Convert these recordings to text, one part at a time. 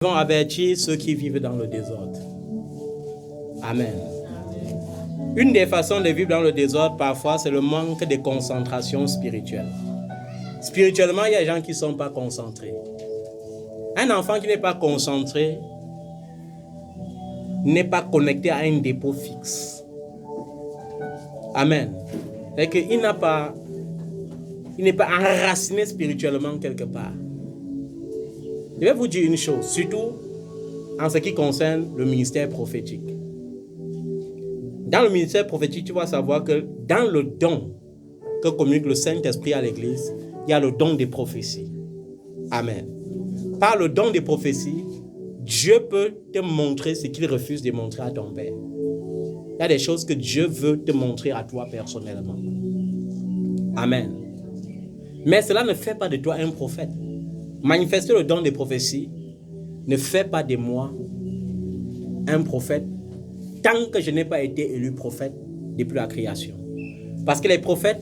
Nous devons avertir ceux qui vivent dans le désordre. Amen. Une des façons de vivre dans le désordre, parfois, c'est le manque de concentration spirituelle. Spirituellement, il y a des gens qui ne sont pas concentrés. Un enfant qui n'est pas concentré n'est pas connecté à un dépôt fixe. Amen. C'est qu'il n'est pas enraciné spirituellement quelque part. Je vais vous dire une chose, surtout en ce qui concerne le ministère prophétique. Dans le ministère prophétique, tu vas savoir que dans le don que communique le Saint-Esprit à l'Église, il y a le don des prophéties. Amen. Par le don des prophéties, Dieu peut te montrer ce qu'il refuse de montrer à ton Père. Il y a des choses que Dieu veut te montrer à toi personnellement. Amen. Mais cela ne fait pas de toi un prophète. Manifester le don des prophéties ne fait pas de moi un prophète tant que je n'ai pas été élu prophète depuis la création. Parce que les prophètes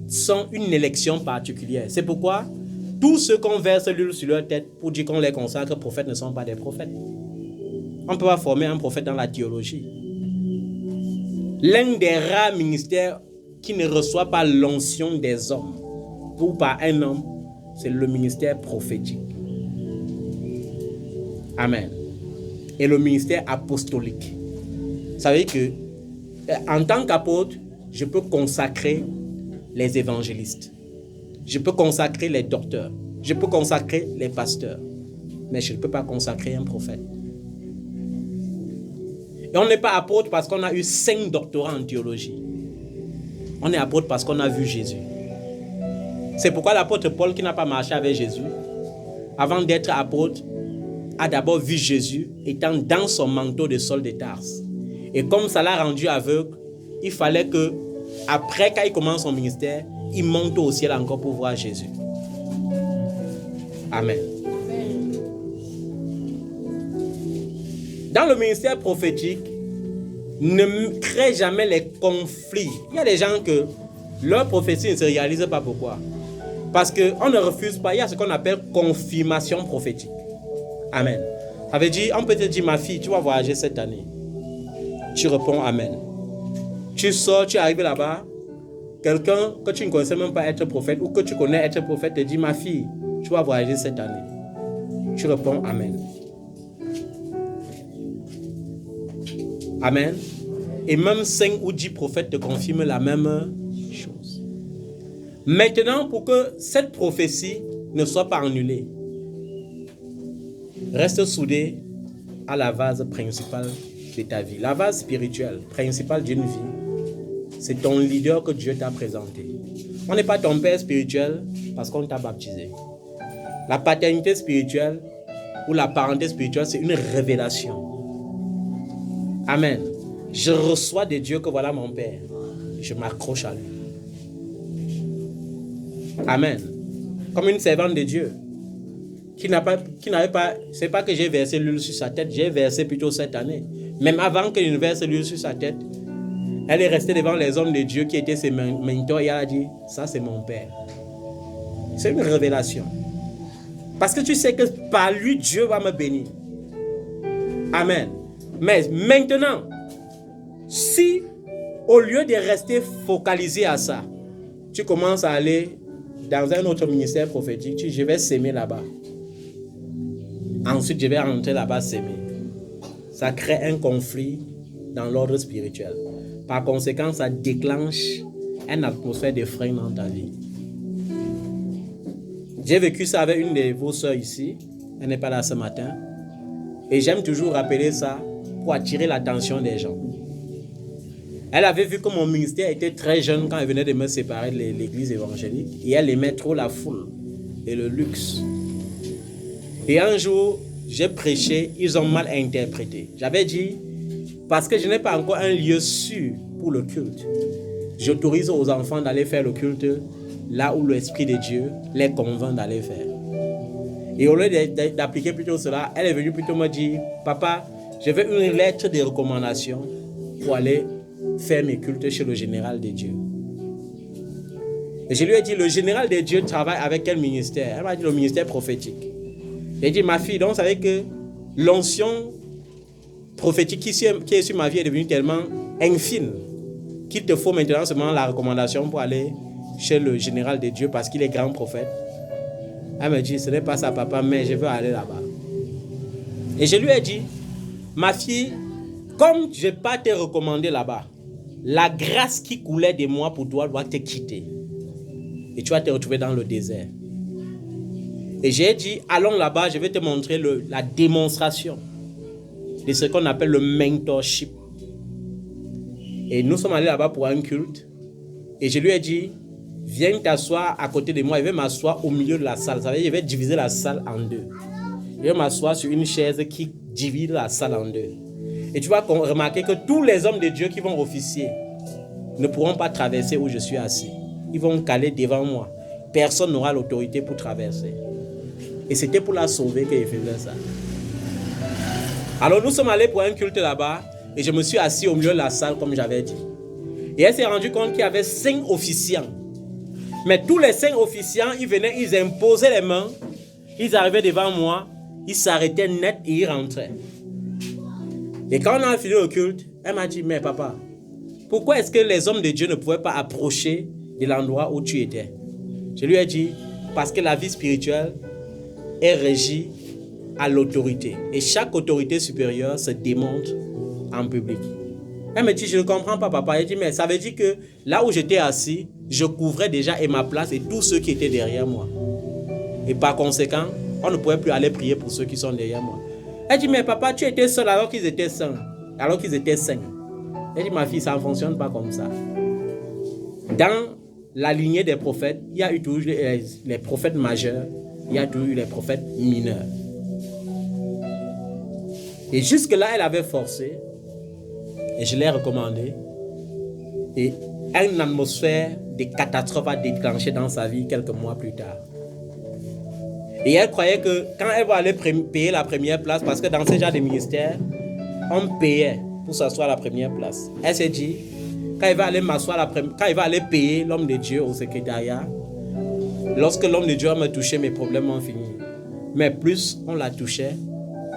sont une élection particulière. C'est pourquoi tous ceux qu'on verse l'huile sur leur tête pour dire qu'on les consacre prophètes ne sont pas des prophètes. On ne peut pas former un prophète dans la théologie. L'un des rares ministères qui ne reçoit pas l'onction des hommes ou par un homme, c'est le ministère prophétique. Amen. Et le ministère apostolique. Ça veut dire que, en tant qu'apôtre, je peux consacrer les évangélistes. Je peux consacrer les docteurs. Je peux consacrer les pasteurs. Mais je ne peux pas consacrer un prophète. Et on n'est pas apôtre parce qu'on a eu 5 doctorats en théologie. On est apôtre parce qu'on a vu Jésus. C'est pourquoi l'apôtre Paul, qui n'a pas marché avec Jésus, avant d'être apôtre, a d'abord vu Jésus étant dans son manteau de Saul de Tarse. Et comme ça l'a rendu aveugle, il fallait que, après, quand il commence son ministère, il monte au ciel encore pour voir Jésus. Amen. Dans le ministère prophétique, ne crée jamais les conflits. Il y a des gens que leur prophétie ne se réalise pas. Pourquoi? Parce qu'on ne refuse pas. Il y a ce qu'on appelle confirmation prophétique. Amen. Ça veut dire, on peut te dire, ma fille, tu vas voyager cette année. Tu réponds Amen. Tu sors, tu arrives là-bas. Quelqu'un que tu ne connaissais même pas être prophète ou que tu connais être prophète te dit, ma fille, tu vas voyager cette année. Tu réponds Amen. Amen. Et même 5 ou 10 prophètes te confirment la même chose. Maintenant, pour que cette prophétie ne soit pas annulée, reste soudé à la vase principale de ta vie. La vase spirituelle principale d'une vie, c'est ton leader que Dieu t'a présenté. On n'est pas ton père spirituel parce qu'on t'a baptisé. La paternité spirituelle ou la parenté spirituelle, c'est une révélation. Amen. Je reçois de Dieu que voilà mon Père. Je m'accroche à lui. Amen. Comme une servante de Dieu qui n'avait pas, c'est pas que j'ai versé l'huile sur sa tête, j'ai versé plutôt cette année. Même avant que je ne verse l'huile sur sa tête, elle est restée devant les hommes de Dieu qui étaient ses mentors et elle a dit, ça c'est mon Père. C'est une révélation. Parce que tu sais que par lui, Dieu va me bénir. Amen. Mais maintenant, si au lieu de rester focalisé à ça, tu commences à aller dans un autre ministère prophétique, je vais s'aimer là-bas. Ensuite, je vais rentrer là-bas s'aimer. Ça crée un conflit dans l'ordre spirituel. Par conséquent, ça déclenche une atmosphère de frein dans ta vie. J'ai vécu ça avec une de vos sœurs ici. Elle n'est pas là ce matin. Et j'aime toujours rappeler ça pour attirer l'attention des gens. Elle avait vu que mon ministère était très jeune quand elle venait de me séparer de l'église évangélique. Et elle aimait trop la foule et le luxe. Et un jour, j'ai prêché, ils ont mal interprété. J'avais dit, parce que je n'ai pas encore un lieu sûr pour le culte, j'autorise aux enfants d'aller faire le culte là où l'Esprit de Dieu les convainc d'aller faire. Et au lieu d'appliquer plutôt cela, elle est venue plutôt me dire, papa, je veux une lettre de recommandation pour aller faire mes cultes chez le général de Dieu. Et je lui ai dit, le général de Dieu travaille avec quel ministère? Elle m'a dit, le ministère prophétique. J'ai dit, ma fille, donc, vous savez que l'onction prophétique qui est sur ma vie est devenue tellement infime qu'il te faut maintenant seulement la recommandation pour aller chez le général de Dieu parce qu'il est grand prophète. Elle me dit, ce n'est pas ça, papa, mais je veux aller là-bas. Et je lui ai dit, ma fille, comme je ne vais pas te recommander là-bas, la grâce qui coulait de moi pour toi doit te quitter. Et tu vas te retrouver dans le désert. Et j'ai dit, allons là-bas, je vais te montrer la démonstration de ce qu'on appelle le mentorship. Et nous sommes allés là-bas pour un culte. Et je lui ai dit, viens t'asseoir à côté de moi. Je vais m'asseoir au milieu de la salle. Ça veut dire, je vais diviser la salle en deux. Je vais m'asseoir sur une chaise qui divise la salle en deux. Et tu vas remarquer que tous les hommes de Dieu qui vont officier ne pourront pas traverser où je suis assis. Ils vont caler devant moi. Personne n'aura l'autorité pour traverser. Et c'était pour la sauver que je faisais ça. Alors nous sommes allés pour un culte là-bas et je me suis assis au milieu de la salle comme j'avais dit. Et elle s'est rendue compte qu'il y avait 5 officiants. Mais tous les 5 officiants, ils venaient, ils imposaient les mains, ils arrivaient devant moi, ils s'arrêtaient net et ils rentraient. Et quand on a fini le culte, elle m'a dit, mais papa, pourquoi est-ce que les hommes de Dieu ne pouvaient pas approcher de l'endroit où tu étais? Je lui ai dit, parce que la vie spirituelle est régie à l'autorité. Et chaque autorité supérieure se démontre en public. Elle me dit, je ne comprends pas, papa. Elle dit, mais ça veut dire que là où j'étais assis, je couvrais déjà et ma place et tous ceux qui étaient derrière moi. Et par conséquent, on ne pouvait plus aller prier pour ceux qui sont derrière moi. Elle dit, mais papa, tu étais seul alors qu'ils étaient sains. Alors qu'ils étaient sains. Elle dit, ma fille, ça ne fonctionne pas comme ça. Dans la lignée des prophètes, il y a eu toujours les prophètes majeurs, il y a toujours eu les prophètes mineurs. Et jusque-là, elle avait forcé, et je l'ai recommandé, et une atmosphère de catastrophe a déclenché dans sa vie quelques mois plus tard. Et elle croyait que quand elle va aller payer la première place, parce que dans ce genre de ministère, on payait pour s'asseoir à la première place. Elle s'est dit, quand il va aller quand il va aller payer l'homme de Dieu au secrétariat, lorsque l'homme de Dieu me touchait, mes problèmes ont fini. Mais plus on la touchait,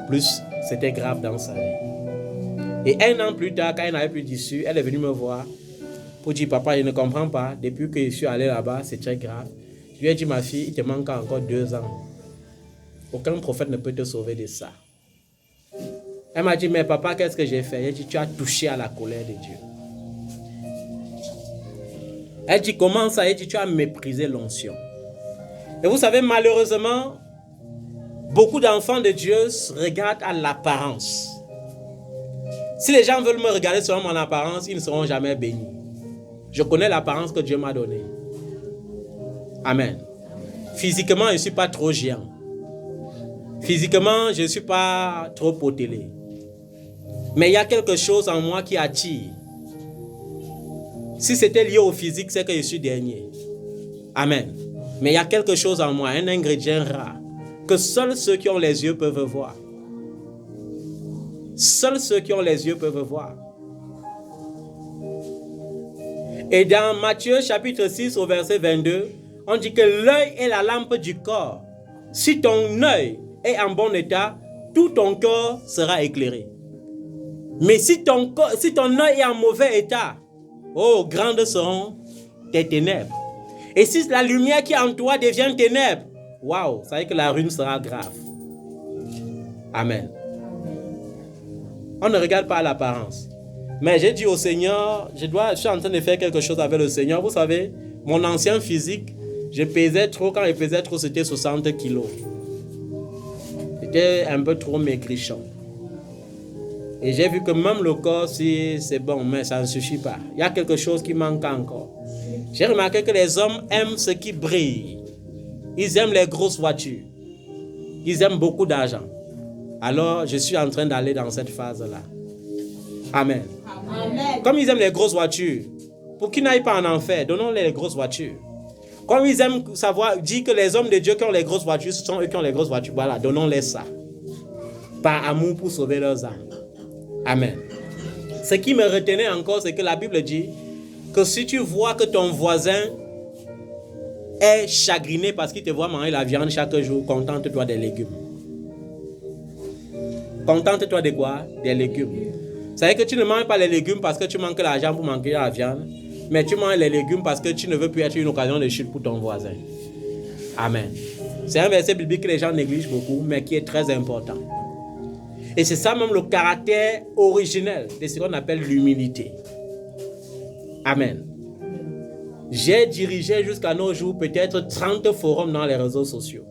plus c'était grave dans sa vie. Et 1 an plus tard, quand elle n'avait plus d'issue, elle est venue me voir pour dire, papa, je ne comprends pas, depuis que je suis allé là-bas, c'est très grave. Je lui ai dit, ma fille, il te manque encore 2 ans. Aucun prophète ne peut te sauver de ça. Elle m'a dit, mais papa, qu'est-ce que j'ai fait? J'ai dit, tu as touché à la colère de Dieu. Elle dit, comment ça? Elle dit, tu as méprisé l'onction. Et vous savez, malheureusement, beaucoup d'enfants de Dieu regardent à l'apparence. Si les gens veulent me regarder selon mon apparence, ils ne seront jamais bénis. Je connais l'apparence que Dieu m'a donnée. Amen. Physiquement, je ne suis pas trop géant. Physiquement, je ne suis pas trop potelé. Mais il y a quelque chose en moi qui attire. Si c'était lié au physique, c'est que je suis dernier. Amen. Mais il y a quelque chose en moi, un ingrédient rare, que seuls ceux qui ont les yeux peuvent voir. Seuls ceux qui ont les yeux peuvent voir. Et dans Matthieu chapitre 6 au verset 22, on dit que l'œil est la lampe du corps. Si ton œil est en bon état, tout ton corps sera éclairé. Mais si ton œil est en mauvais état, oh, grandes seront tes ténèbres. Et si la lumière qui est en toi devient ténèbres, waouh, ça veut dire que la ruine sera grave. Amen. On ne regarde pas à l'apparence. Mais j'ai dit au Seigneur, je suis en train de faire quelque chose avec le Seigneur. Vous savez, mon ancien physique, je pesais trop. Quand je pesais trop, c'était 60 kilos. J'étais un peu trop maigrichon. Et j'ai vu que même le corps, si c'est bon, mais ça ne suffit pas. Il y a quelque chose qui manque encore. J'ai remarqué que les hommes aiment ce qui brille. Ils aiment les grosses voitures. Ils aiment beaucoup d'argent. Alors, je suis en train d'aller dans cette phase-là. Amen. Amen. Comme ils aiment les grosses voitures, pour qu'ils n'aillent pas en enfer, donnons-les les grosses voitures. Comme ils aiment dire que les hommes de Dieu qui ont les grosses voitures, ce sont eux qui ont les grosses voitures, voilà, donnons-les ça. Par amour pour sauver leurs âmes. Amen. Ce qui me retenait encore, c'est que la Bible dit que si tu vois que ton voisin est chagriné parce qu'il te voit manger la viande chaque jour, contente-toi des légumes. Contente-toi de quoi? Des légumes. Ça veut dire que tu ne manges pas les légumes parce que tu manques l'argent pour manquer la viande, mais tu manges les légumes parce que tu ne veux plus être une occasion de chute pour ton voisin. Amen. C'est un verset biblique que les gens négligent beaucoup, mais qui est très important. Et c'est ça même le caractère originel de ce qu'on appelle l'humilité. Amen. J'ai dirigé jusqu'à nos jours peut-être 30 forums dans les réseaux sociaux.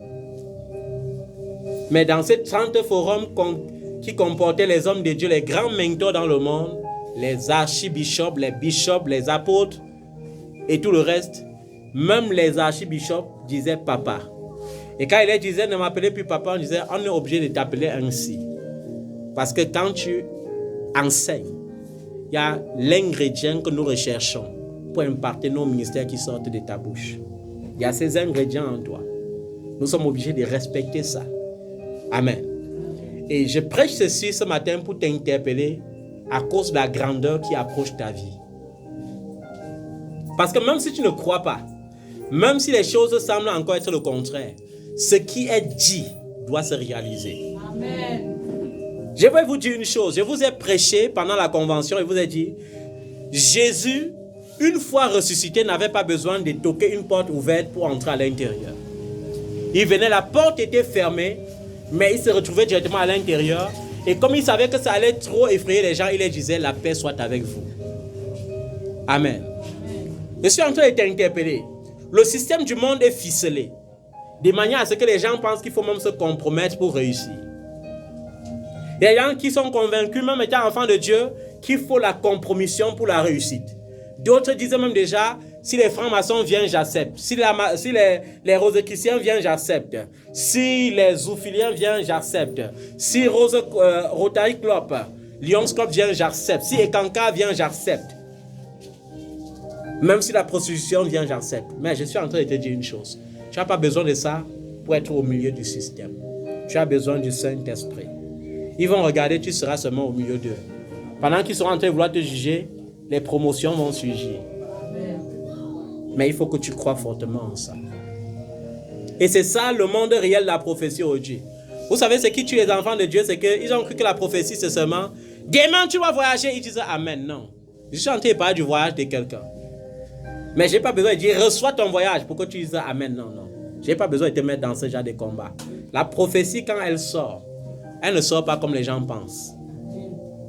Mais dans ces 30 forums qui comportaient les hommes de Dieu, les grands mentors dans le monde, les archibishops, les bishops, les apôtres et tout le reste, même les archibishops disaient papa. Et quand ils disaient ne m'appelez plus papa, on disait on est obligé de t'appeler ainsi. Parce que quand tu enseignes, il y a l'ingrédient que nous recherchons pour imparter nos ministères qui sortent de ta bouche. Il y a ces ingrédients en toi. Nous sommes obligés de respecter ça. Amen. Et je prêche ceci ce matin pour t'interpeller à cause de la grandeur qui approche ta vie. Parce que même si tu ne crois pas, même si les choses semblent encore être le contraire, ce qui est dit doit se réaliser. Amen. Je vais vous dire une chose. Je vous ai prêché pendant la convention et vous ai dit, Jésus, une fois ressuscité, n'avait pas besoin de toquer une porte ouverte pour entrer à l'intérieur. Il venait, la porte était fermée, mais il se retrouvait directement à l'intérieur. Et comme il savait que ça allait trop effrayer les gens, il leur disait, la paix soit avec vous. Amen. Je suis en train de t'interpeller. Le système du monde est ficelé, de manière à ce que les gens pensent qu'il faut même se compromettre pour réussir. Il y a des gens qui sont convaincus, même étant enfants de Dieu, qu'il faut la compromission pour la réussite. D'autres disent même déjà, si les francs-maçons viennent, j'accepte. Si les rosicruciens viennent, j'accepte. Si les zoophiliens viennent, j'accepte. Si Rotary Club, Lions Club vient, j'accepte. Si Ekanka vient, j'accepte. Même si la prostitution vient, j'accepte. Mais je suis en train de te dire une chose. Tu n'as pas besoin de ça pour être au milieu du système. Tu as besoin du Saint-Esprit. Ils vont regarder, tu seras seulement au milieu d'eux. Pendant qu'ils seront en train de vouloir te juger, les promotions vont surgir. Mais il faut que tu crois fortement en ça. Et c'est ça le monde réel de la prophétie aujourd'hui. Vous savez ce qui tue les enfants de Dieu, c'est qu'ils ont cru que la prophétie c'est seulement demain tu vas voyager. Ils disent amen. Non. Je suis en train de parler du voyage de quelqu'un. Mais je n'ai pas besoin de dire reçois ton voyage pour que tu dises amen. Non, non. Je n'ai pas besoin de te mettre dans ce genre de combat. La prophétie, quand elle sort, elle ne sort pas comme les gens pensent.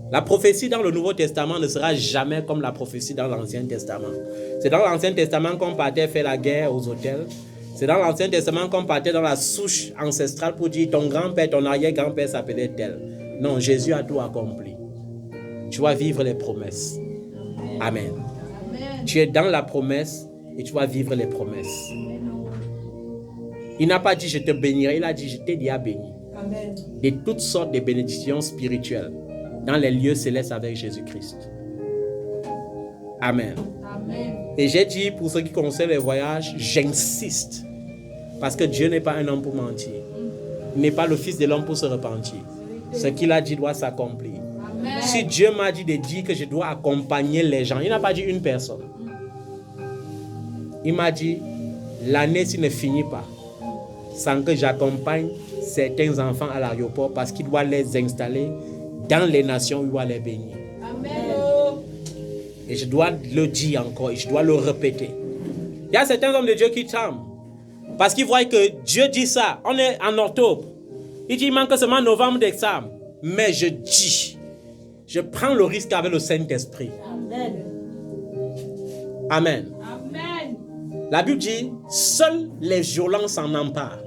La prophétie dans le Nouveau Testament ne sera jamais comme la prophétie dans l'Ancien Testament. C'est dans l'Ancien Testament qu'on partait faire la guerre aux autels. C'est dans l'Ancien Testament qu'on partait dans la souche ancestrale pour dire ton grand-père, ton arrière-grand-père s'appelait tel. Non, Jésus a tout accompli. Tu vas vivre les promesses. Amen. Amen. Tu es dans la promesse et tu vas vivre les promesses. Il n'a pas dit je te bénirai, il a dit je t'ai déjà béni. Amen. De toutes sortes de bénédictions spirituelles dans les lieux célestes avec Jésus-Christ. Amen. Amen. Et j'ai dit pour ce qui concerne les voyages, j'insiste. Parce que Dieu n'est pas un homme pour mentir. Il n'est pas le fils de l'homme pour se repentir. Ce qu'il a dit doit s'accomplir. Amen. Si Dieu m'a dit de dire que je dois accompagner les gens, il n'a pas dit une personne. Il m'a dit, l'année s'il ne finit pas, sans que j'accompagne certains enfants à l'aéroport parce qu'il doit les installer dans les nations où il doit les bénir. Amen. Et je dois le dire encore et je dois le répéter. Il y a certains hommes de Dieu qui tremblent parce qu'ils voient que Dieu dit ça. On est en octobre. Il dit il manque seulement novembre d'examen. Mais je dis, je prends le risque avec le Saint-Esprit. Amen. Amen. Amen. La Bible dit, seules les violences en emparent.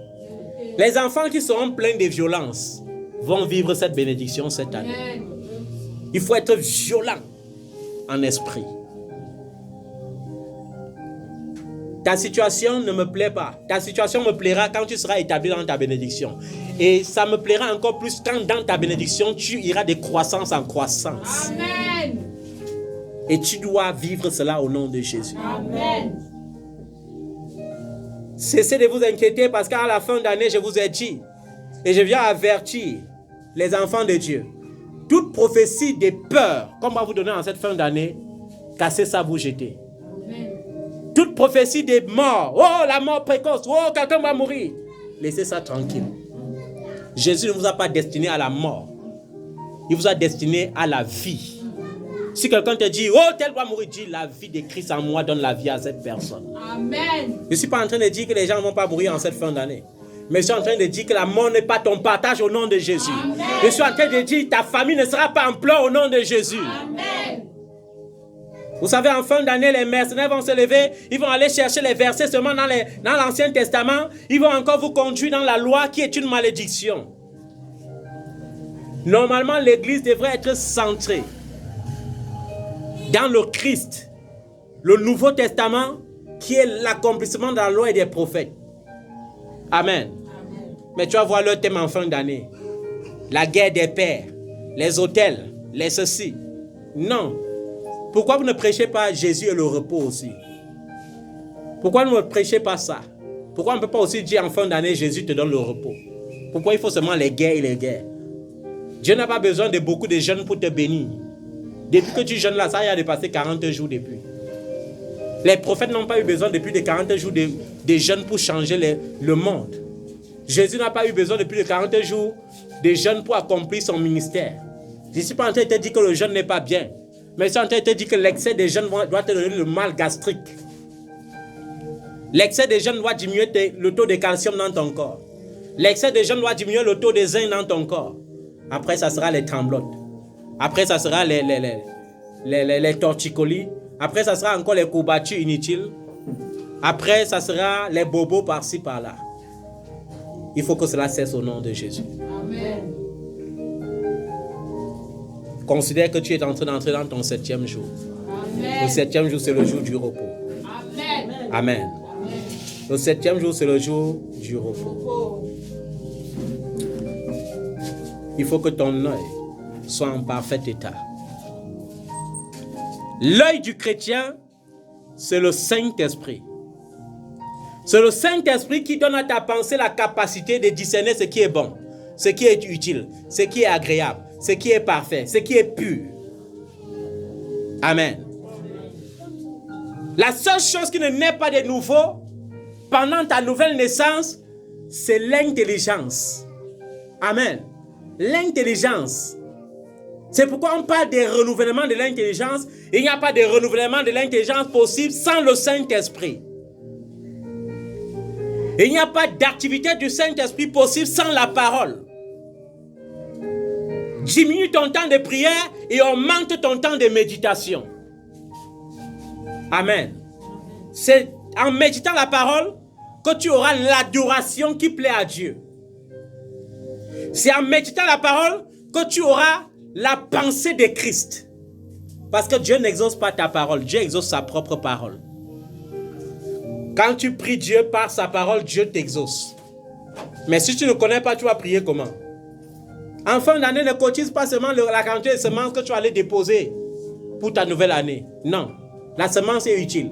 Les enfants qui seront pleins de violence vont vivre cette bénédiction cette année. Amen. Il faut être violent en esprit. Ta situation ne me plaît pas. Ta situation me plaira quand tu seras établi dans ta bénédiction. Et ça me plaira encore plus quand dans ta bénédiction, tu iras de croissance en croissance. Amen. Et tu dois vivre cela au nom de Jésus. Amen. Cessez de vous inquiéter parce qu'à la fin d'année, je vous ai dit, et je viens avertir les enfants de Dieu, toute prophétie de peur qu'on va vous donner en cette fin d'année, cassez ça, vous jetez. Amen. Toute prophétie de mort, oh la mort précoce, oh quelqu'un va mourir, laissez ça tranquille. Jésus ne vous a pas destiné à la mort, il vous a destiné à la vie. Si quelqu'un te dit, oh, tel doit mourir, dis, la vie de Christ en moi donne la vie à cette personne. Amen. Je ne suis pas en train de dire que les gens ne vont pas mourir en cette fin d'année. Mais je suis en train de dire que la mort n'est pas ton partage au nom de Jésus. Amen. Je suis en train de dire que ta famille ne sera pas en pleurs au nom de Jésus. Amen. Vous savez, en fin d'année, les mercenaires vont se lever, ils vont aller chercher les versets seulement dans l'Ancien Testament. Ils vont encore vous conduire dans la loi qui est une malédiction. Normalement, l'Église devrait être centrée dans le Christ, le Nouveau Testament, qui est l'accomplissement de la loi et des prophètes. Amen. Amen. Mais tu vas voir le thème en fin d'année. La guerre des pères, les autels, les ceci. Non. Pourquoi vous ne prêchez pas Jésus et le repos aussi? Pourquoi vous ne prêchez pas ça? Pourquoi on ne peut pas aussi dire en fin d'année, Jésus te donne le repos? Pourquoi il faut seulement les guerres et les guerres? Dieu n'a pas besoin de beaucoup de jeûnes pour te bénir. Depuis que tu jeûnes là, ça y a dépassé 40 jours depuis. Les prophètes n'ont pas eu besoin de plus de 40 jours de jeûne pour changer le monde. Jésus n'a pas eu besoin de plus de 40 jours de jeûne pour accomplir son ministère. Je ne suis pas en train de te dire que le jeûne n'est pas bien. Mais je suis en train de te dire que l'excès de jeûne doit te donner le mal gastrique. L'excès de jeûne doit diminuer le taux de calcium dans ton corps. L'excès de jeûne doit diminuer le taux de zinc dans ton corps. Après, ça sera les tremblotes. Après, ça sera les torticolis. Après, ça sera encore les courbatures inutiles. Après, ça sera les bobos par-ci, par-là. Il faut que cela cesse au nom de Jésus. Amen. Considère que tu es en train d'entrer dans ton 7e jour. Amen. Le 7e jour, c'est le jour du repos. Amen. Amen. Amen. Le 7e jour, c'est le jour du repos. Il faut que ton œil soit en parfait état. L'œil du chrétien, c'est le Saint-Esprit. C'est le Saint-Esprit qui donne à ta pensée la capacité de discerner ce qui est bon, ce qui est utile, ce qui est agréable, ce qui est parfait, ce qui est pur. Amen. La seule chose qui ne naît pas de nouveau pendant ta nouvelle naissance, c'est l'intelligence. Amen. L'intelligence. C'est pourquoi on parle des renouvellements de l'intelligence. Il n'y a pas de renouvellement de l'intelligence possible sans le Saint-Esprit. Il n'y a pas d'activité du Saint-Esprit possible sans la parole. Diminue ton temps de prière et augmente ton temps de méditation. Amen. C'est en méditant la parole que tu auras l'adoration qui plaît à Dieu. C'est en méditant la parole que tu auras la pensée de Christ. Parce que Dieu n'exauce pas ta parole, Dieu exauce sa propre parole. Quand tu pries Dieu par sa parole, Dieu t'exauce. Mais si tu ne connais pas, tu vas prier comment? En fin d'année, ne cotise pas seulement la quantité de semences que tu vas aller déposer pour ta nouvelle année. Non, la semence est utile.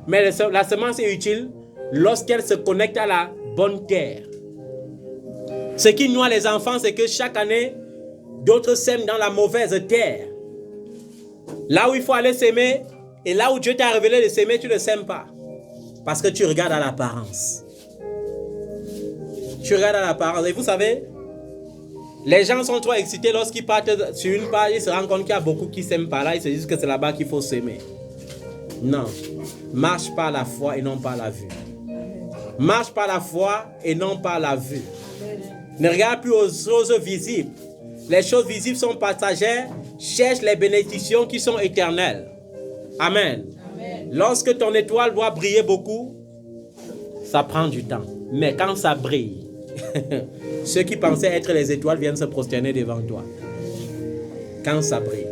Mais la semence est utile lorsqu'elle se connecte à la bonne terre. Ce qui noie les enfants, c'est que chaque année, d'autres sèment dans la mauvaise terre. Là où il faut aller s'aimer, et là où Dieu t'a révélé de s'aimer, tu ne sèmes pas. Parce que tu regardes à l'apparence. Tu regardes à l'apparence. Et vous savez, les gens sont trop excités lorsqu'ils partent sur une page, ils se rendent compte qu'il y a beaucoup qui s'aiment par là, ils se disent que c'est là-bas qu'il faut s'aimer. Non. Marche par la foi et non par la vue. Marche par la foi et non par la vue. Ne regarde plus aux choses visibles. Les choses visibles sont passagères. Cherche les bénédictions qui sont éternelles. Amen. Amen. Lorsque ton étoile doit briller beaucoup, ça prend du temps. Mais quand ça brille, ceux qui pensaient être les étoiles viennent se prosterner devant toi. Quand ça brille.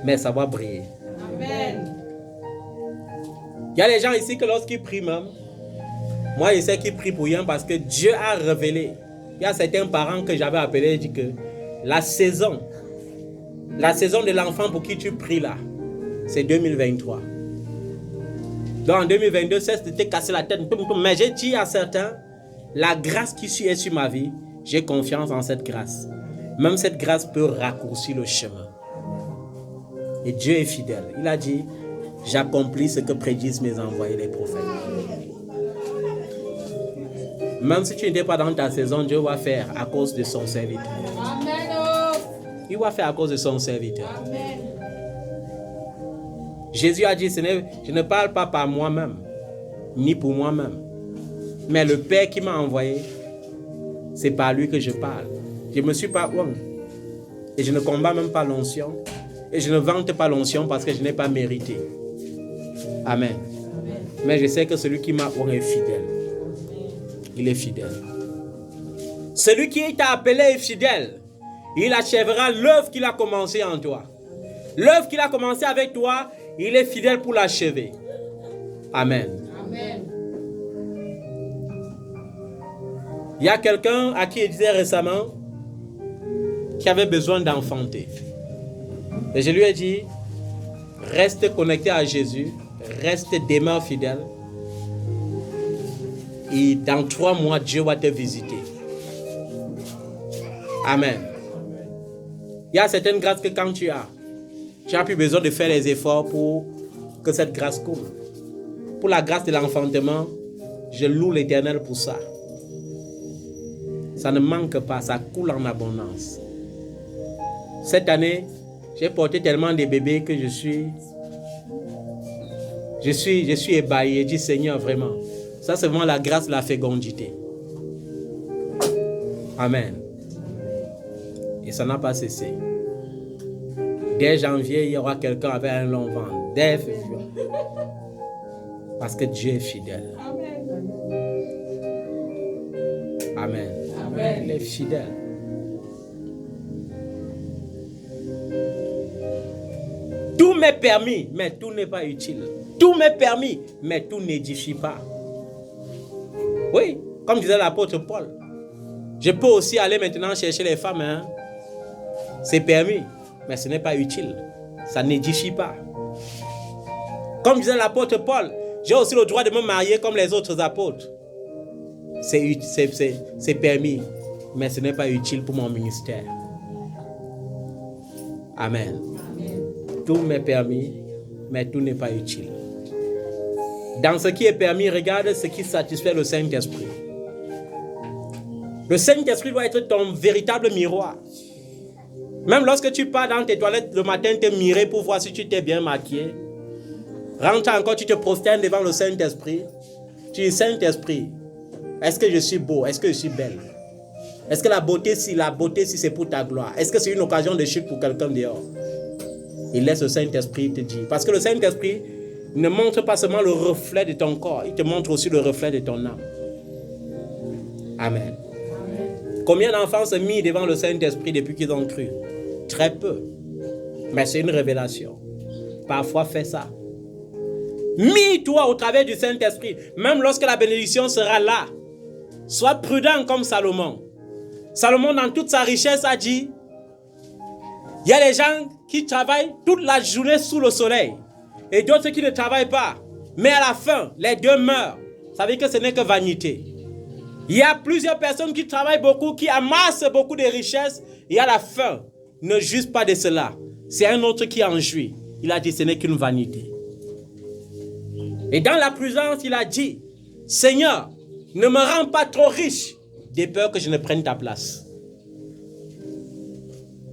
Mais ça va briller. Amen. Il y a des gens ici que lorsqu'ils prient même, moi je sais qu'ils prient pour rien parce que Dieu a révélé. Il y a certains parents que j'avais appelés et dit que la saison de l'enfant pour qui tu pries là, c'est 2023. Donc en 2022, cesse de te casser la tête. Mais j'ai dit à certains, la grâce qui est sur ma vie, j'ai confiance en cette grâce. Même cette grâce peut raccourcir le chemin. Et Dieu est fidèle. Il a dit, j'accomplis ce que prédisent mes envoyés, les prophètes. Même si tu n'étais pas dans ta saison, Dieu va faire à cause de son serviteur. Amen. Il va faire à cause de son serviteur. Amen. Jésus a dit, je ne parle pas par moi-même, ni pour moi-même. Mais le Père qui m'a envoyé, c'est par lui que je parle. Je ne me suis pas honte. Et je ne combats même pas l'onction. Et je ne vante pas l'onction parce que je n'ai pas mérité. Amen. Mais je sais que celui qui m'a honte est fidèle. Il est fidèle. Celui qui t'a appelé est fidèle. Il achèvera l'œuvre qu'il a commencée en toi. L'œuvre qu'il a commencée avec toi, il est fidèle pour l'achever. Amen. Amen. Il y a quelqu'un à qui il disait récemment qui avait besoin d'enfanter. Et je lui ai dit, reste connecté à Jésus, reste demeure fidèle. Et dans 3 mois, Dieu va te visiter. Amen. Il y a certaines grâces que quand tu as plus besoin de faire les efforts pour que cette grâce coule. Pour la grâce de l'enfantement, je loue l'Éternel pour ça. Ça ne manque pas, ça coule en abondance. Cette année, j'ai porté tellement de bébés que je suis ébahi et dit Seigneur, vraiment, ça c'est vraiment la grâce de la fécondité. Amen. Et ça n'a pas cessé. Dès janvier, il y aura quelqu'un avec un long ventre. Dès février. Parce que Dieu est fidèle. Amen. Amen. Il est fidèle. Tout m'est permis, mais tout n'est pas utile. Tout m'est permis, mais tout n'édifie pas. Oui, comme disait l'apôtre Paul. Je peux aussi aller maintenant chercher les femmes. Hein? C'est permis, mais ce n'est pas utile. Ça n'édifie pas. Comme disait l'apôtre Paul, j'ai aussi le droit de me marier comme les autres apôtres. C'est permis, mais ce n'est pas utile pour mon ministère. Amen. Tout m'est permis, mais tout n'est pas utile. Dans ce qui est permis, regarde ce qui satisfait le Saint-Esprit. Le Saint-Esprit doit être ton véritable miroir. Même lorsque tu pars dans tes toilettes le matin, te mirer pour voir si tu t'es bien maquillé. Rentre encore, tu te prosternes devant le Saint-Esprit. Tu dis, Saint-Esprit, est-ce que je suis beau? Est-ce que je suis belle? Est-ce que la beauté, si c'est pour ta gloire? Est-ce que c'est une occasion de chute pour quelqu'un dehors? Il laisse le Saint-Esprit te dire. Parce que le Saint-Esprit ne montre pas seulement le reflet de ton corps, il te montre aussi le reflet de ton âme. Amen. Combien d'enfants se mis devant le Saint-Esprit depuis qu'ils ont cru? Très peu. Mais c'est une révélation. Parfois, fais ça. Mis-toi au travers du Saint-Esprit. Même lorsque la bénédiction sera là. Sois prudent comme Salomon. Salomon, dans toute sa richesse, a dit, il y a des gens qui travaillent toute la journée sous le soleil. Et d'autres qui ne travaillent pas. Mais à la fin, les deux meurent. Ça veut dire que ce n'est que vanité. Il y a plusieurs personnes qui travaillent beaucoup, qui amassent beaucoup de richesses. Et à la fin, ne juge pas de cela. C'est un autre qui en jouit. Il a dit, ce n'est qu'une vanité. Et dans la prudence, il a dit, Seigneur, ne me rends pas trop riche, de peur que je ne prenne ta place.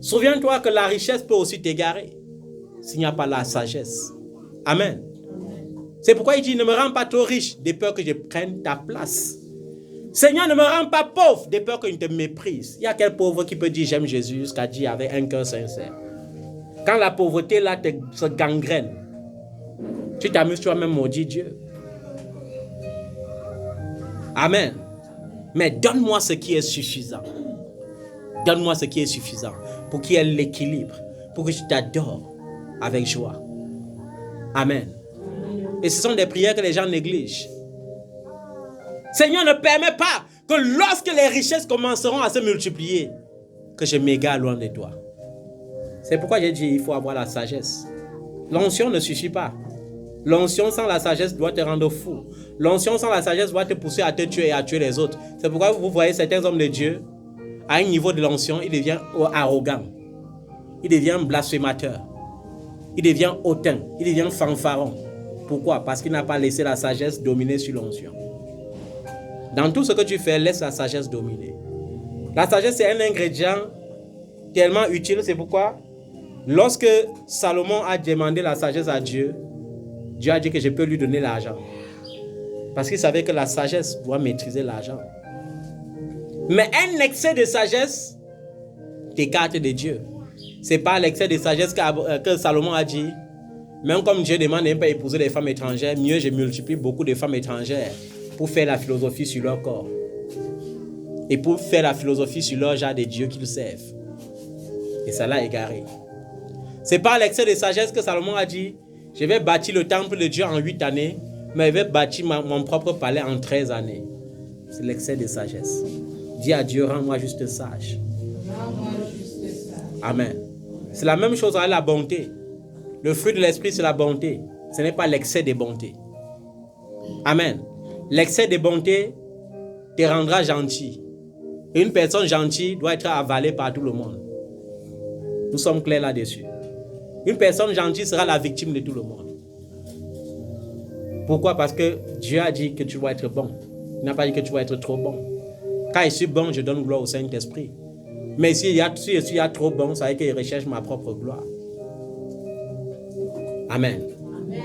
Souviens-toi que la richesse peut aussi t'égarer, s'il n'y a pas la sagesse. Amen. C'est pourquoi il dit, ne me rends pas trop riche, de peur que je prenne ta place. Seigneur, ne me rends pas pauvre, de peur que je te méprise. Il y a quel pauvre qui peut dire, j'aime Jésus, jusqu'à dire avec un cœur sincère. Quand la pauvreté là se gangrène, tu t'amuses toi-même, maudit Dieu. Amen. Mais donne-moi ce qui est suffisant. Donne-moi ce qui est suffisant pour qu'il y ait l'équilibre, pour que je t'adore avec joie. Amen. Et ce sont des prières que les gens négligent. Seigneur, ne permets pas que lorsque les richesses commenceront à se multiplier, que je m'égare loin de toi. C'est pourquoi j'ai dit il faut avoir la sagesse. L'onction ne suffit pas. L'onction sans la sagesse doit te rendre fou. L'onction sans la sagesse doit te pousser à te tuer et à tuer les autres. C'est pourquoi vous voyez certains hommes de Dieu, à un niveau de l'onction, il devient arrogant. Il devient blasphémateur. Il devient hautain. Il devient fanfaron. Pourquoi? Parce qu'il n'a pas laissé la sagesse dominer sur l'onction. Dans tout ce que tu fais, laisse la sagesse dominer. La sagesse, c'est un ingrédient tellement utile. C'est pourquoi, lorsque Salomon a demandé la sagesse à Dieu, Dieu a dit que je peux lui donner l'argent. Parce qu'il savait que la sagesse doit maîtriser l'argent. Mais un excès de sagesse t'écarte de Dieu. C'est pas l'excès de sagesse que Salomon a dit. Même comme Dieu demande de ne pas épouser des femmes étrangères, mieux je multiplie beaucoup de femmes étrangères pour faire la philosophie sur leur corps. Et pour faire la philosophie sur leur genre de Dieu qu'ils servent. Et ça l'a égaré. C'est pas l'excès de sagesse que Salomon a dit, je vais bâtir le temple de Dieu en 8 années, mais je vais bâtir mon propre palais en 13 années. C'est l'excès de sagesse. Dis à Dieu, rends-moi juste sage. Amen. C'est la même chose avec la bonté. Le fruit de l'esprit, c'est la bonté. Ce n'est pas l'excès de bonté. Amen. L'excès de bonté te rendra gentil. Et une personne gentille doit être avalée par tout le monde. Nous sommes clairs là-dessus. Une personne gentille sera la victime de tout le monde. Pourquoi? Parce que Dieu a dit que tu dois être bon. Il n'a pas dit que tu dois être trop bon. Quand je suis bon, je donne gloire au Saint-Esprit. Mais si je suis trop bon, ça veut dire qu'il recherche ma propre gloire. Amen. Amen.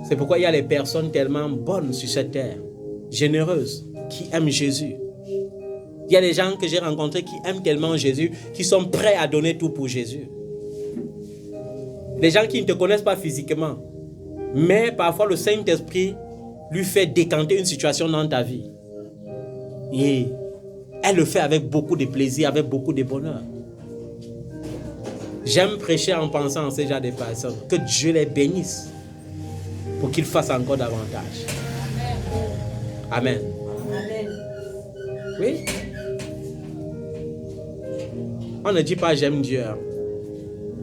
C'est pourquoi il y a les personnes tellement bonnes sur cette terre, généreuses, qui aiment Jésus. Il y a des gens que j'ai rencontrés qui aiment tellement Jésus, qui sont prêts à donner tout pour Jésus. Des gens qui ne te connaissent pas physiquement, mais parfois le Saint-Esprit lui fait décanter une situation dans ta vie. Et elle le fait avec beaucoup de plaisir, avec beaucoup de bonheur. J'aime prêcher en pensant en ces genres de personnes. Que Dieu les bénisse pour qu'ils fassent encore davantage. Amen. Amen. Oui. On ne dit pas j'aime Dieu.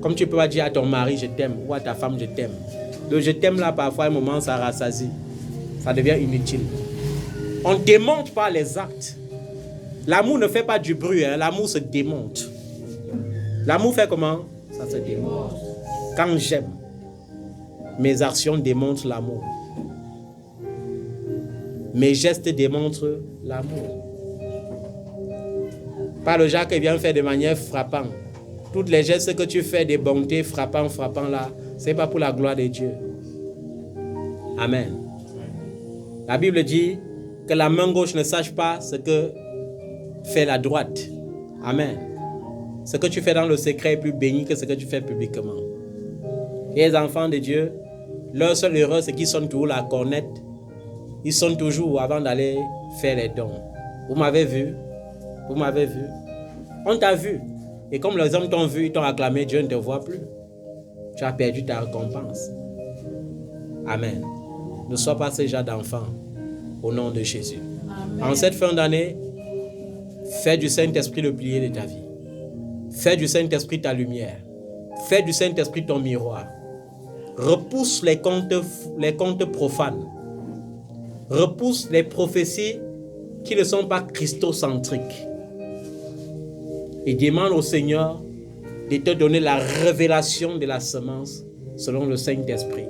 Comme tu peux pas dire à ton mari je t'aime ou à ta femme je t'aime. Le je t'aime là parfois à un moment ça rassasie. Ça devient inutile. On ne démonte pas les actes. L'amour ne fait pas du bruit, hein. L'amour se démonte. L'amour fait comment? Ça se démonte. Quand j'aime, mes actions démontrent l'amour. Mes gestes démontrent l'amour. Pas le genre qui vient faire de manière frappante. Toutes les gestes que tu fais de bonté frappant là, c'est pas pour la gloire de Dieu. Amen. La Bible dit que la main gauche ne sache pas ce que fait la droite. Amen. Ce que tu fais dans le secret est plus béni que ce que tu fais publiquement. Et les enfants de Dieu, leur seule erreur, c'est qu'ils sonnent toujours la cornette. Ils sonnent toujours avant d'aller faire les dons. Vous m'avez vu? Vous m'avez vu? On t'a vu. Et comme les hommes t'ont vu, ils t'ont acclamé, Dieu ne te voit plus. Tu as perdu ta récompense. Amen. Ne sois pas ce genre d'enfant. Au nom de Jésus. Amen. En cette fin d'année, fais du Saint-Esprit le pilier de ta vie. Fais du Saint-Esprit ta lumière. Fais du Saint-Esprit ton miroir. Repousse les contes profanes. Repousse les prophéties qui ne sont pas christocentriques. Et demande au Seigneur de te donner la révélation de la semence selon le Saint-Esprit.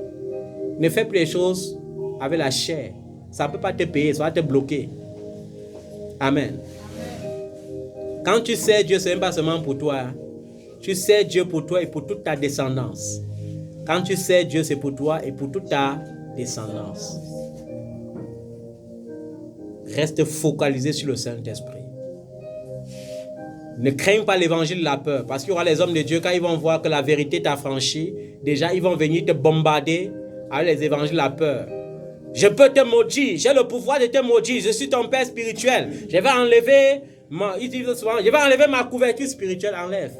Ne fais plus les choses avec la chair. Ça ne peut pas te payer, ça va te bloquer. Amen. Quand tu sais Dieu, ce n'est pas seulement pour toi. Tu sais Dieu pour toi et pour toute ta descendance. Quand tu sais Dieu, c'est pour toi et pour toute ta descendance. Reste focalisé sur le Saint-Esprit. Ne crains pas l'évangile de la peur. Parce qu'il y aura les hommes de Dieu, quand ils vont voir que la vérité t'a franchi, déjà ils vont venir te bombarder avec les évangiles de la peur. Je peux te maudire, j'ai le pouvoir de te maudire, je suis ton père spirituel. Je vais enlever ma couverture spirituelle, enlève.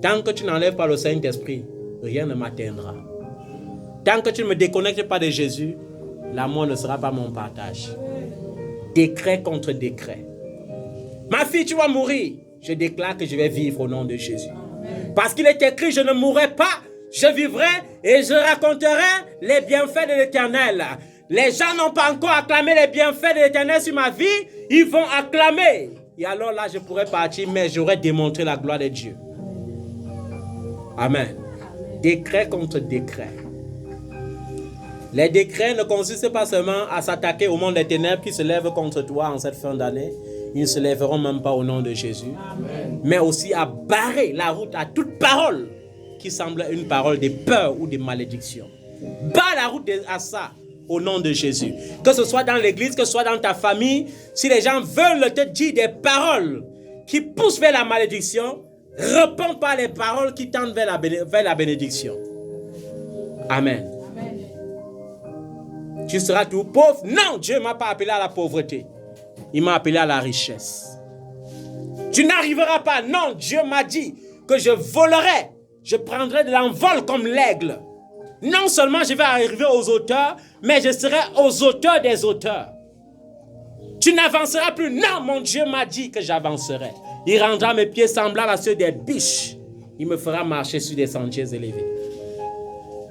Tant que tu n'enlèves pas le Saint-Esprit, rien ne m'atteindra. Tant que tu ne me déconnectes pas de Jésus, la mort ne sera pas mon partage. Décret contre décret. Ma fille, tu vas mourir. Je déclare que je vais vivre au nom de Jésus. Parce qu'il est écrit, je ne mourrai pas, je vivrai et je raconterai les bienfaits de l'Éternel. Les gens n'ont pas encore acclamé les bienfaits de l'Éternel sur ma vie, ils vont acclamer. Et alors là, je pourrais partir, mais j'aurais démontré la gloire de Dieu. Amen. Décret contre décret. Les décrets ne consistent pas seulement à s'attaquer au monde des ténèbres qui se lève contre toi en cette fin d'année. Ils ne se lèveront même pas au nom de Jésus. Amen. Mais aussi à barrer la route à toute parole qui semble une parole de peur ou de malédiction. Barre la route à ça au nom de Jésus. Que ce soit dans l'église, que ce soit dans ta famille, si les gens veulent te dire des paroles qui poussent vers la malédiction, réponds pas les paroles qui tendent vers la bénédiction. Amen. Amen. Tu seras tout pauvre? Non, Dieu ne m'a pas appelé à la pauvreté. Il m'a appelé à la richesse. Tu n'arriveras pas. Non, Dieu m'a dit que je volerai. Je prendrai de l'envol comme l'aigle. Non seulement je vais arriver aux auteurs, mais je serai aux auteurs des auteurs. Tu n'avanceras plus. Non, mon Dieu m'a dit que j'avancerai. Il rendra mes pieds semblables à ceux des biches. Il me fera marcher sur des sentiers élevés.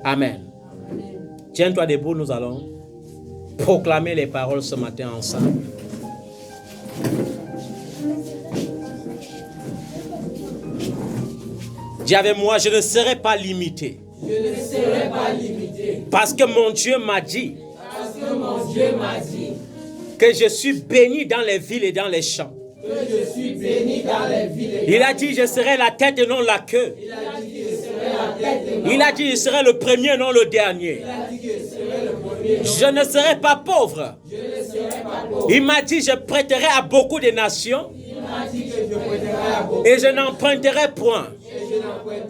Amen. Tiens-toi debout, nous allons proclamer les paroles ce matin ensemble. Dis avec moi, je ne serai pas limité. Je ne serai pas limité. Parce que mon Dieu m'a dit. Parce que mon Dieu m'a dit. Que je suis béni dans les villes et dans les champs. Que je suis béni dans les villes et Il a dit, je serai la tête et non la queue. Il a dit, je serai la tête et non. Il a dit, je serai le premier et non le dernier. Il a dit que je serai le premier. Je ne serai pas pauvre. Je ne serai pas pauvre. Il m'a dit, je prêterai à beaucoup de nations. Il m'a dit que je prêterai à beaucoup. Et je n'emprunterai point.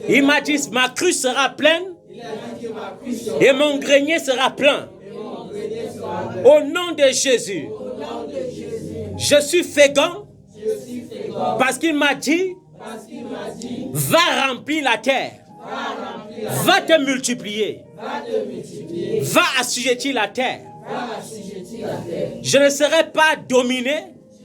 Il m'a dit, ma crue sera pleine. Il a dit que ma crue sera Et mon grenier sera plein. Au nom de Jésus. Je suis fécond. Parce qu'il m'a dit, va remplir la terre. Va te multiplier. Va assujettir la terre. Je ne serai pas dominé.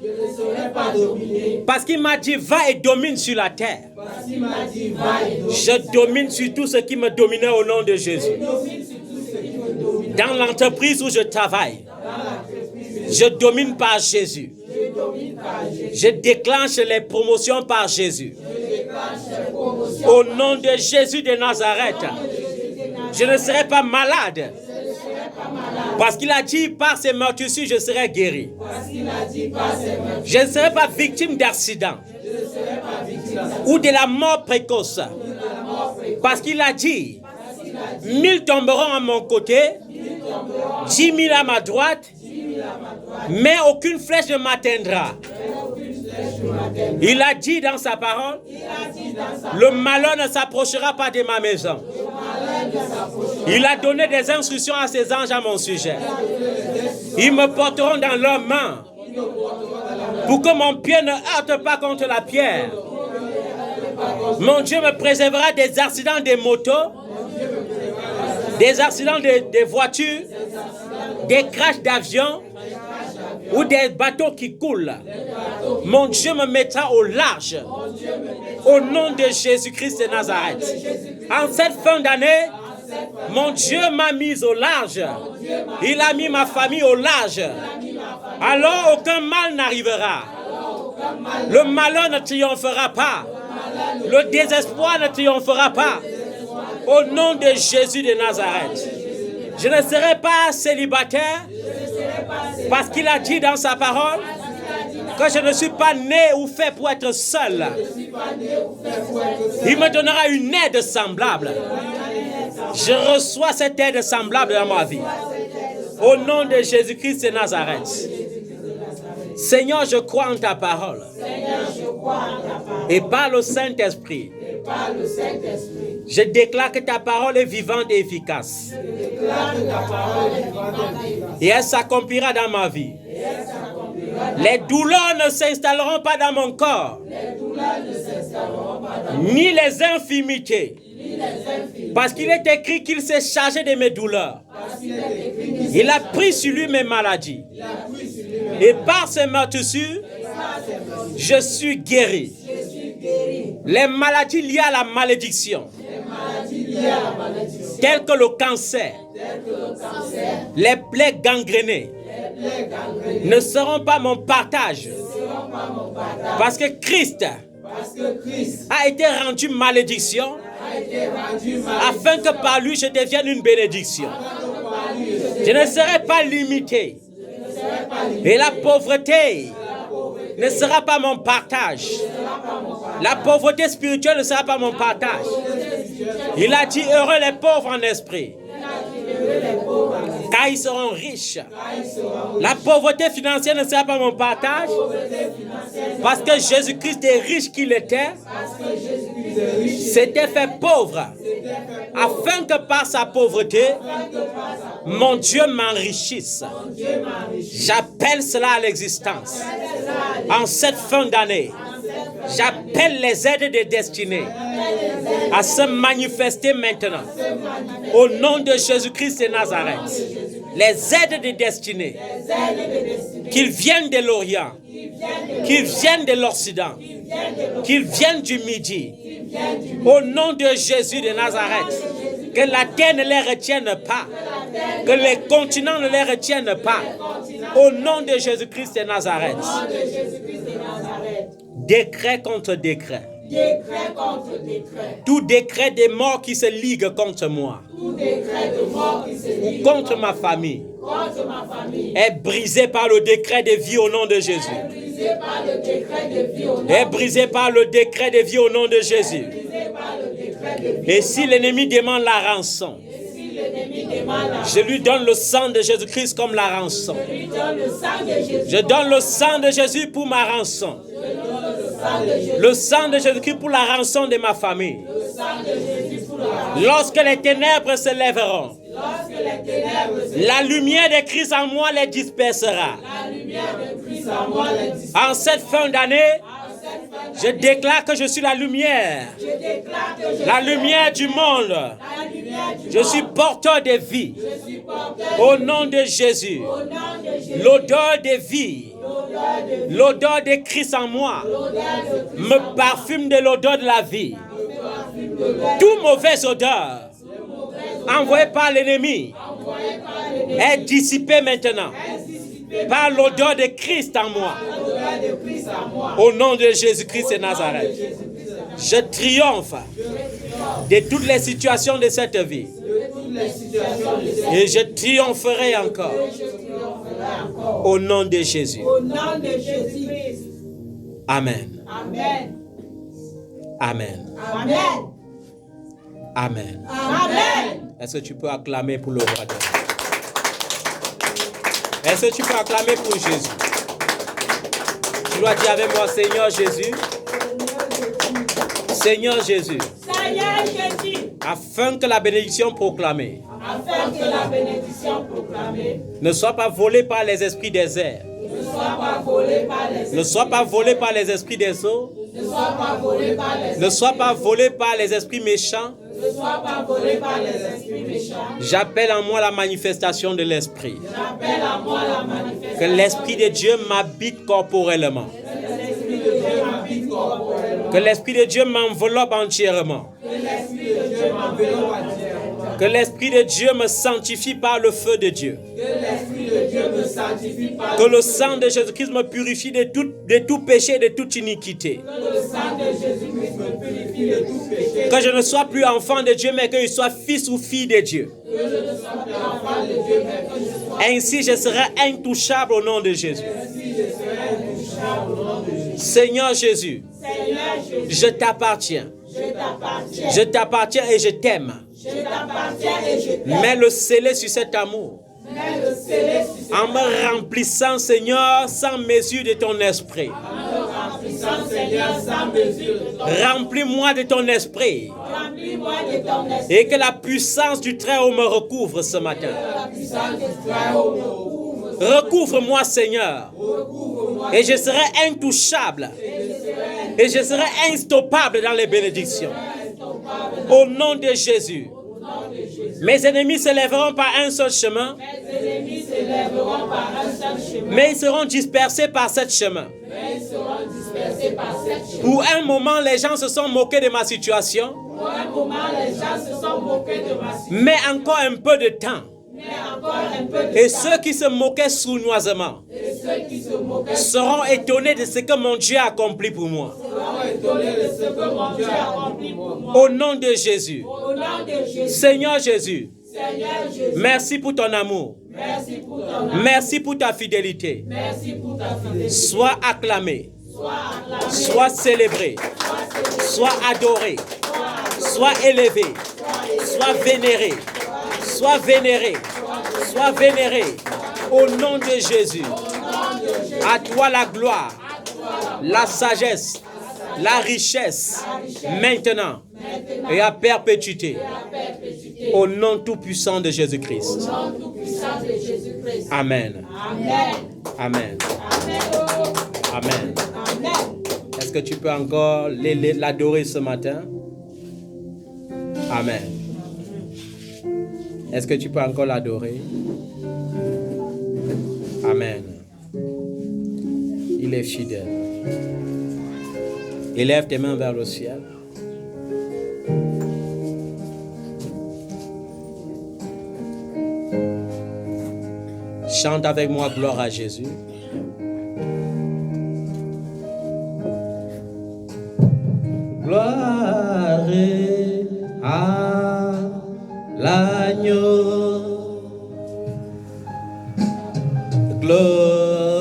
Je ne serai pas dominé. Parce qu'il m'a dit, va et domine sur la terre. Parce qu'il m'a dit, va et domine. Je domine sur tout ce qui me dominait au nom de Jésus. Je domine sur tout ce qui me domine. Dans l'entreprise où je travaille, je domine par Jésus. Je domine par Jésus. Je déclenche les promotions par Jésus. Je déclenche les promotions. Au nom de Jésus de Nazareth, je ne serai pas malade. Parce qu'il a dit, par ses meurtrissures, je serai guéri. Parce qu'il a dit, par ses meurtrissures. Je ne serai pas victime d'accident. Je ne serai pas victime d'accident. Ou de la mort précoce. Parce qu'il a dit, 1000 tomberont à mon côté, 10 000 à ma droite, mais aucune flèche ne m'atteindra. Il a dit dans sa parole, le malheur ne s'approchera pas de ma maison. Il a donné des instructions à ses anges à mon sujet. Ils me porteront dans leurs mains pour que mon pied ne heurte pas contre la pierre. Mon Dieu me préservera des accidents des motos, des accidents des voitures, des crashs d'avions ou des bateaux qui coulent. Mon Dieu me mettra au large au nom de Jésus-Christ de Nazareth. En cette fin d'année, mon Dieu m'a mis au large. Il a mis ma famille au large. Alors aucun mal n'arrivera. Le malheur ne triomphera pas. Le désespoir ne triomphera pas. Au nom de Jésus de Nazareth. Je ne serai pas célibataire parce qu'il a dit dans sa parole que je ne suis pas né ou fait pour être seul. Il me donnera une aide semblable. Je reçois cette aide semblable dans ma vie. Au nom de Jésus-Christ de Nazareth. Seigneur, je crois en ta parole. Et par le Saint-Esprit, je déclare que ta parole est vivante et efficace. Et elle s'accomplira dans ma vie. Les douleurs ne s'installeront pas dans mon corps. Ni les infirmités. Parce qu'il est écrit qu'il s'est chargé de mes douleurs. Il a pris sur lui mes maladies. Et par ses meurtrissures, je suis guéri. Les maladies liées à la malédiction, telles que le cancer, les plaies gangrénées, ne seront pas mon partage. Parce que Christ a été rendu malédiction, afin que par lui je devienne une bénédiction. Je ne serai pas limité. Et la pauvreté ne sera pas mon partage. La pauvreté spirituelle ne sera pas mon partage. Il a dit heureux les pauvres en esprit, car ils seront riches. La pauvreté financière ne sera pas mon partage, parce que Jésus-Christ est riche qu'il était, s'était fait pauvre, afin que par sa pauvreté, mon Dieu m'enrichisse. J'appelle cela à l'existence. En cette fin d'année, j'appelle les aides des destinées à se manifester maintenant. Au nom de Jésus-Christ de Nazareth. Les aides des destinées, qu'ils viennent de l'Orient, qu'ils viennent de l'Occident, qu'ils viennent du Midi. Au nom de Jésus de Nazareth. Que la terre ne les retienne pas. Que les continents ne les retiennent pas. Au nom de Jésus-Christ de Nazareth. Décret contre décret. Décret contre décret. Tout décret des morts qui se ligue contre moi. Tout décret de mort qui se ligue contre ma famille. Contre ma famille. Est brisé par le décret de vie au nom de Jésus. Est brisé par le décret de vie au nom. Est brisé par le décret de vie au nom de Jésus. Et si l'ennemi demande la rançon, je lui donne le sang de Jésus-Christ comme la rançon. Je donne le sang de Jésus pour ma rançon. Le sang de Jésus-Christ pour la rançon de ma famille. Lorsque les ténèbres se lèveront, la lumière de Christ en moi les dispersera. En cette fin d'année, je déclare que je suis la lumière. La lumière du monde. Je suis porteur de vie. Au nom de Jésus. L'odeur de vie. L'odeur de Christ en moi me parfume de l'odeur de la vie. Toute mauvaise odeur envoyée par l'ennemi est dissipée maintenant par l'odeur de Christ en moi. Au nom de Jésus-Christ de Nazareth. Je triomphe de toutes les situations de cette vie. Et je triompherai encore. Au nom de Jésus. Amen. Amen. Amen. Amen. Amen. Amen. Est-ce que tu peux acclamer pour le roi de Dieu? Est-ce que tu peux acclamer pour Jésus? Tu dois dire avec moi, Seigneur Jésus. Seigneur Jésus. Seigneur Jésus. Afin que la bénédiction proclamée Afin que la bénédiction proclamée ne soit pas volée par les esprits des airs. ne soit pas volée par les Ne soit pas volée par les esprits des eaux. ne soit pas volée par les Ne soit pas volée par les esprits méchants. ne soit pas volée par les esprits méchants. J'appelle en moi la manifestation de l'esprit. J'appelle à moi la manifestation. Que l'esprit de Dieu m'habite corporellement. Que l'esprit de Dieu m'habite corporellement. Que l'esprit de Dieu m'enveloppe entièrement. Que l'esprit de Dieu m'enveloppe entièrement. Que l'esprit de Dieu me sanctifie par le feu de Dieu. Que l'esprit de Dieu me sanctifie par Que le sang de Jésus-Christ me purifie de tout péché, de toute iniquité. que le sang de Jésus-Christ me purifie de tout péché. Que je ne sois plus enfant de Dieu, mais que je sois fils ou fille de Dieu. Que je ne sois plus enfant de Dieu, mais que je sois Ainsi, je serai intouchable au nom de Jésus. ainsi, je serai intouchable au nom de Jésus. Seigneur Jésus, Seigneur Jésus, je t'appartiens. je t'appartiens. Je t'appartiens et je t'aime. Je t'appartiens et je t'aime. Mets le scellé sur cet amour. Mets le scellé sur cette En me remplissant, Seigneur, sans mesure de ton esprit. puissance, Seigneur, sans mesure. Remplis-moi de ton esprit. Remplis-moi de ton esprit. Et que la puissance du Très-Haut me recouvre ce matin. La puissance du Très-Haut me recouvre. Recouvre-moi, Seigneur. Et je serai intouchable. Et je serai instoppable dans les bénédictions. Au nom de Jésus. Mes ennemis se lèveront par un seul chemin, Mes ennemis se lèveront par un seul chemin, mais ils seront dispersés par sept chemins. mais ils seront dispersés par sept chemins. Pour un moment, les gens se sont moqués de ma situation, Pour un moment, les gens se sont moqués de ma situation, mais encore un peu de temps. mais encore un peu de Et temps. ceux qui se moquaient sournoisement Et ceux qui se moquaient seront étonnés de ce que mon Dieu a accompli pour moi. seront étonnés de ce que mon Dieu a accompli pour moi. Au nom de Jésus. Au nom de Jésus, Seigneur Jésus, Seigneur Jésus, merci pour ton amour. merci pour ton amour. Merci pour ta fidélité. Merci pour ta fidélité. Sois acclamé. soit célébré, soit adoré, soit élevé, soit vénéré, soit vénéré, soit vénéré. Au nom de Jésus, à toi la gloire, la sagesse, la richesse, maintenant et à perpétuité. Au nom tout-puissant de Jésus-Christ. Amen. Amen. Amen. Est-ce que tu peux encore l'adorer ce matin? Amen. Est-ce que tu peux encore l'adorer? Amen. Il est fidèle. Élève tes mains vers le ciel. Chante avec moi gloire à Jésus. Gloire à l'agneau. Glorieux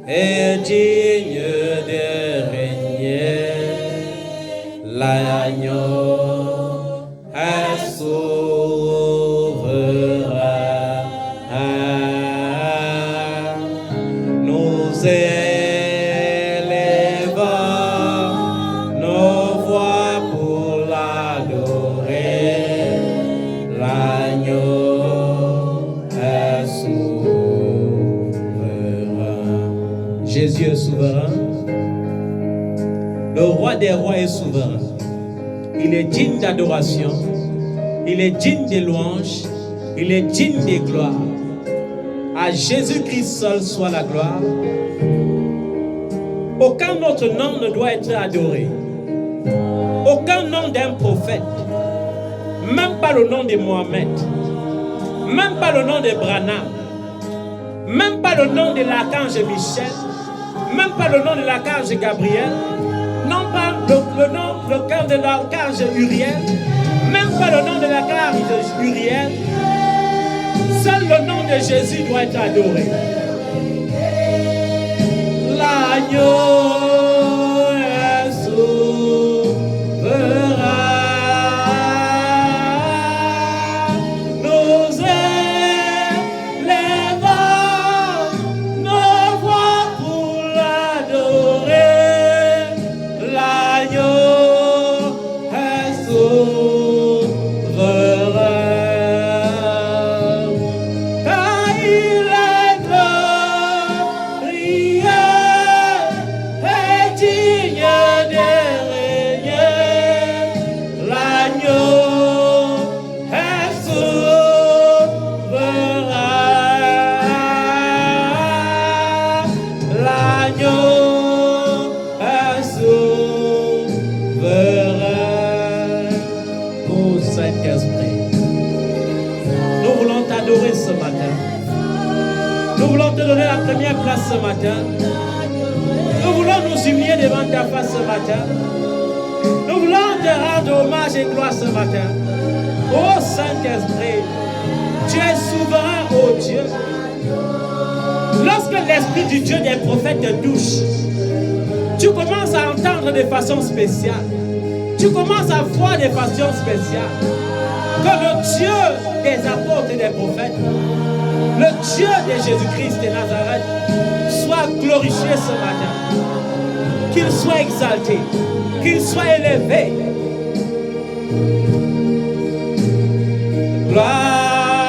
et digne de régner. L'agneau est souverain. Nous élevons nos voix pour l'adorer. L'agneau est souverain. Jésus est souverain. Le roi des rois est souverain. Il est digne d'adoration. Il est digne des louanges. Il est digne des gloires. À Jésus-Christ seul soit la gloire. Aucun autre nom ne doit être adoré. Aucun nom d'un prophète. Même pas le nom de Mohamed. Même pas le nom de Branham. Même pas le nom de l'archange Michel. Même pas le nom de l'archange Gabriel. Non pas le nom de l'archange Uriel. Même pas le nom de l'archange Uriel. Seul le nom de Jésus doit être adoré. L'agneau est souverain. Nous élevons nos voix pour l'adorer. L'agneau est souverain. Ce matin. Nous voulons te donner la première place ce matin. Nous voulons nous humilier devant ta face ce matin. Nous voulons te rendre hommage et gloire ce matin. Ô Saint-Esprit, tu es souverain, ô Dieu. Lorsque l'Esprit du Dieu des prophètes te touche, tu commences à entendre de façon spéciale. Tu commences à voir de façon spéciale. Que le Dieu des apôtres et des prophètes, le Dieu de Jésus-Christ de Nazareth, soit glorifié ce matin. Qu'il soit exalté, qu'il soit élevé. Gloire,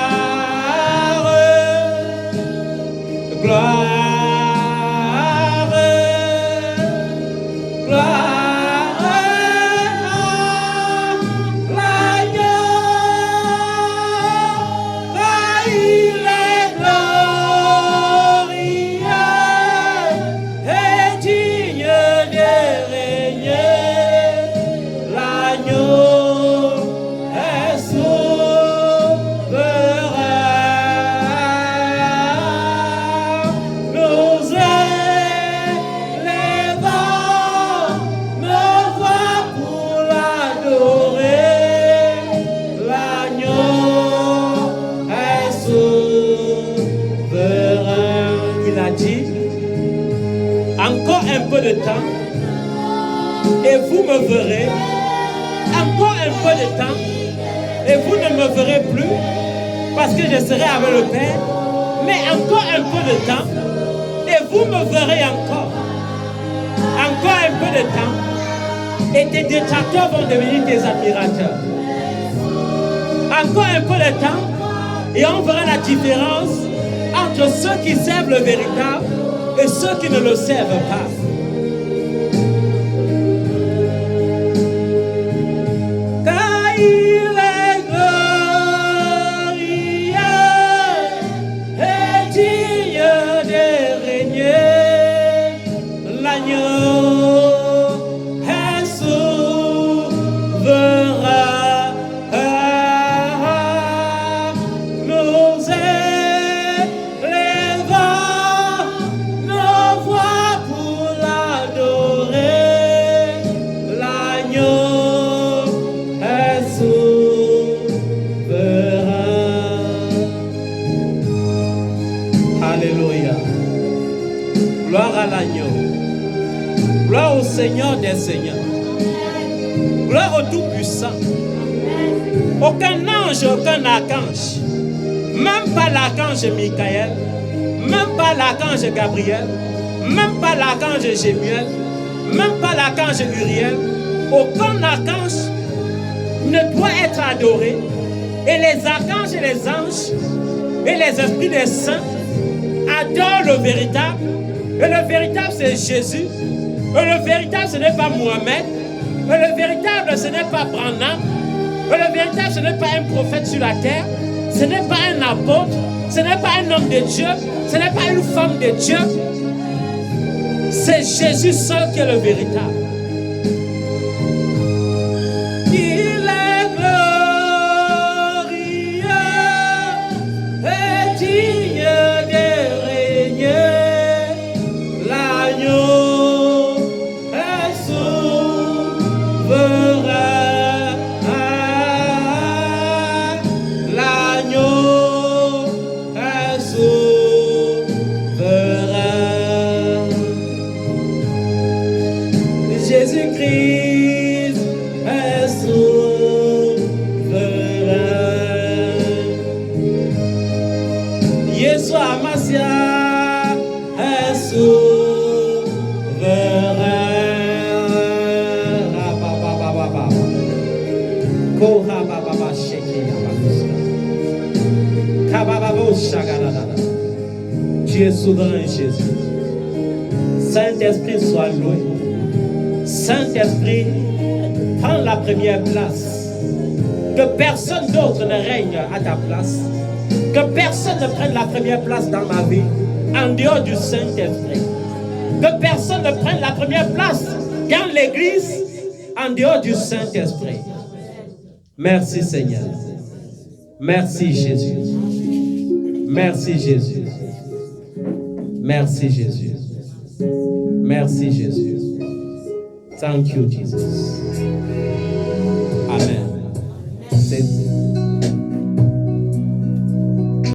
gloire. temps, et vous me verrez. Encore un peu de temps, et vous ne me verrez plus, parce que je serai avec le Père. Mais encore un peu de temps, et vous me verrez encore. Encore un peu de temps, et tes détracteurs vont devenir tes admirateurs. Encore un peu de temps, et on verra la différence entre ceux qui servent le véritable et ceux qui ne le servent pas. Car il est glorieux et digne de régner, l'agneau est souverain. Nous élevons nos voix pour l'adorer. L'agneau est souverain. Alléluia. Gloire à l'agneau. Gloire au Seigneur des Seigneurs. Gloire au Tout-Puissant. Aucun ange, aucun archange, même pas l'archange Michael, même pas l'archange Gabriel, même pas l'archange Gémuel, même pas l'archange Uriel, aucun archange ne doit être adoré. Et les archanges et les anges et les esprits des saints adorent le véritable. Et le véritable, c'est Jésus. Et le véritable, ce n'est pas Mohamed. Et le véritable, ce n'est pas Branham. Et le véritable, ce n'est pas un prophète sur la terre. Ce n'est pas un apôtre. Ce n'est pas un homme de Dieu. Ce n'est pas une femme de Dieu. C'est Jésus seul qui est le véritable. Il est glorieux et digne de régner. L'agneau est souverain. L'agneau est souverain. Jésus-Christ est souverain. Yeshua Mashiach est souverain. Tu es souverain, Jésus. Saint-Esprit, sois loué. Saint-Esprit, prends la première place. Que personne d'autre ne règne à ta place. Que personne ne prenne la première place dans ma vie en dehors du Saint-Esprit. Que personne ne prenne la première place dans l'Église en dehors du Saint-Esprit. Merci Seigneur. Merci Jésus. Merci Jésus. Merci Jésus. Merci Jésus. Thank you Jesus. Amen.